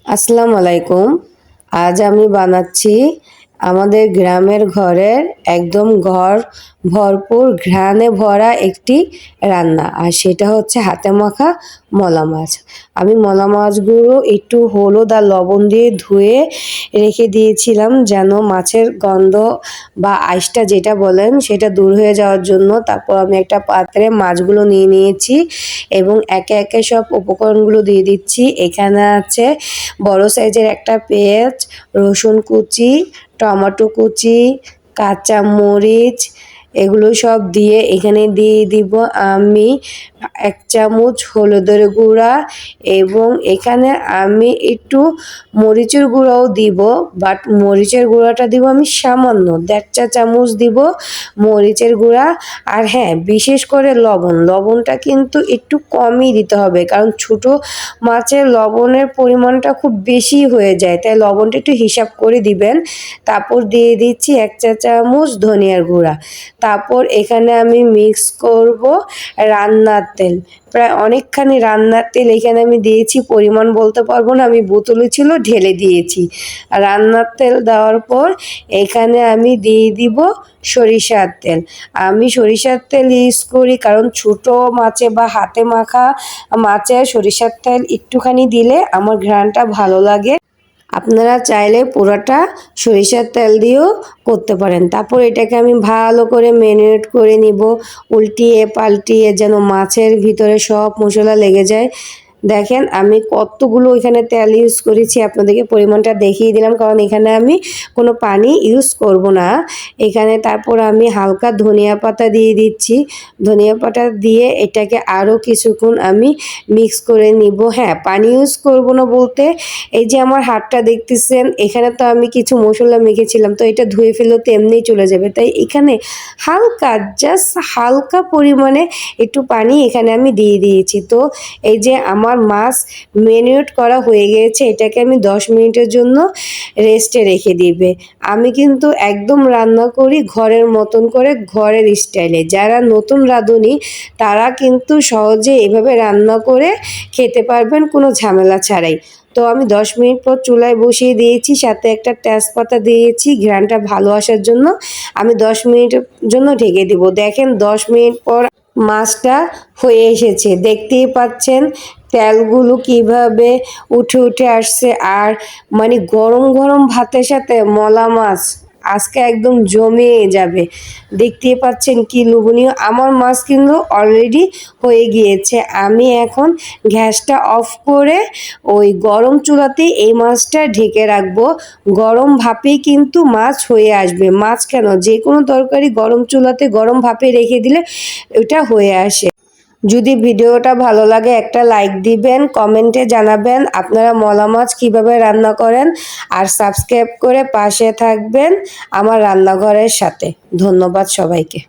আসসালামু আলাইকুম। আজ আমি বানাচ্ছি আমাদের গ্রামের ঘরের একদম ঘর ভরপুর ঘ্রাণে ভরা একটি রান্না। আর সেটা হচ্ছে হাতে মাখা মলা মাছ। আমি মলা মাছগুলো একটু হলুদ আর লবণ দিয়ে ধুয়ে রেখে দিয়েছিলাম যেন মাছের গন্ধ বা আঁশটা যেটা বলেন সেটা দূর হয়ে যাওয়ার জন্য। তারপর আমি একটা পাত্রে মাছগুলো নিয়ে নিয়েছি এবং একে একে সব উপকরণগুলো দিয়ে দিচ্ছি। এখানে আছে বড় সাইজের একটা পেঁয়াজ, রসুন কুচি, টমেটো কুচি, কাঁচা মরিচ, এগুলো সব দিয়ে এখানে দিয়ে দিব আমি ১ চামচ হলুদের গুঁড়া এবং এখানে আমি একটু মরিচের গুঁড়াও দিব, বাট মরিচের গুঁড়াটা দিব আমি সামান্য ১.৫ চা চামচ দিব মরিচের গুঁড়া। আর হ্যাঁ, বিশেষ করে লবণটা কিন্তু একটু কমই দিতে হবে, কারণ ছোট মাছের লবণের পরিমাণটা খুব বেশি হয়ে যায়, তাই লবণটা একটু হিসাব করে দিবেন। তারপর দিয়ে দিচ্ছি ১ চা চামচ ধনিয়ার গুঁড়া। তারপর এখানে আমি মিক্স করব রান্নার তেল, প্রায় অনেকখানি রান্নার তেল এখানে আমি দিয়েছি, পরিমাণ বলতে পারবো না, আমি বোতলে ছিল ঢেলে দিয়েছি। রান্নার তেল দেওয়ার পর এখানে আমি দিয়ে দিব সরিষার তেল। আমি সরিষার তেল ইউজ করি কারণ ছোট মাছে বা হাতে মাখা মাছে সরিষার তেল একটুখানি দিলে আমার ঘ্রাণটা ভালো লাগে। আপনারা চাইলে পুরোটা সরিষার তেল দিয়েও করতে পারেন। তারপর এটাকে আমি ভালো করে ম্যারিনেট করে নিব, উল্টিয়ে পাল্টিয়ে যেন মাছের ভিতরে সব মশলা লেগে যায়। দেখেন আমি কতগুলো এখানে তেল ইউজ করেছি, আপনাদেরকে পরিমাণটা দেখিয়ে দিলাম, কারণ এখানে আমি কোনো পানি ইউজ করব না এখানে। তারপর আমি হালকা ধনিয়া পাতা দিয়ে দিচ্ছি। ধনিয়া পাতা দিয়ে এটাকে আরও কিছুক্ষণ আমি মিক্স করে নিব। হ্যাঁ, পানি ইউজ করব না বলতে, এই যে আমার হাতটা দেখতেছেন, এখানে তো আমি কিছু মশলা মেখেছিলাম, তো এটা ধুয়ে ফেললেও তো এমনিই চলে যাবে, তাই এখানে হালকা জাস্ট হালকা পরিমাণে একটু পানি এখানে আমি দিয়ে দিয়েছি। তো এই যে আমার মাছ ম্যারিনেট করা হয়ে গিয়েছে, এটাকে আমি ১০ মিনিটের জন্য রেস্টে রেখে দিবে। আমি কিন্তু একদম রান্না করি ঘরের মতন করে, ঘরের স্টাইলে। যারা নতুন রাঁধুনি তারা কিন্তু সহজে এভাবে রান্না করে খেতে পারবেন কোনো ঝামেলা ছাড়াই। তো আমি ১০ মিনিট পর চুলায় বসিয়ে দিয়েছি, সাথে একটা তেজপাতা দিয়েছি ঘ্রাণটা ভালো আসার জন্য। আমি ১০ মিনিটের জন্য ঢেকে দিব। দেখেন ১০ মিনিট পর মাছটা হয়ে এসেছে, দেখতেই পাচ্ছেন তেলগুলো কিভাবে উঠে উঠে আসছে। আর মানে গরম গরম ভাতের সাথে মলা মাছ আজকে একদম জমে যাবে। দেখতেই পাচ্ছেন কি লোভনীয়, আমার মাছ কিন্তু অলরেডি হয়ে গিয়েছে। আমি এখন গ্যাসটা অফ করে ওই গরম চুলাতেই এই মাছটা ঢেকে রাখবো। গরম ভাপেই কিন্তু মাছ হয়ে আসবে। মাছ কেন, যে কোনো তরকারি গরম চুলাতে গরম ভাপে রেখে দিলে ওটা হয়ে আসে। যদি ভিডিওটা ভালো লাগে একটা লাইক দিবেন, কমেন্টে জানাবেন আপনারা মলা মাছ কীভাবে রান্না করেন, আর সাবস্ক্রাইব করে পাশে থাকবেন আমার রান্নাঘরের সাথে। ধন্যবাদ সবাইকে।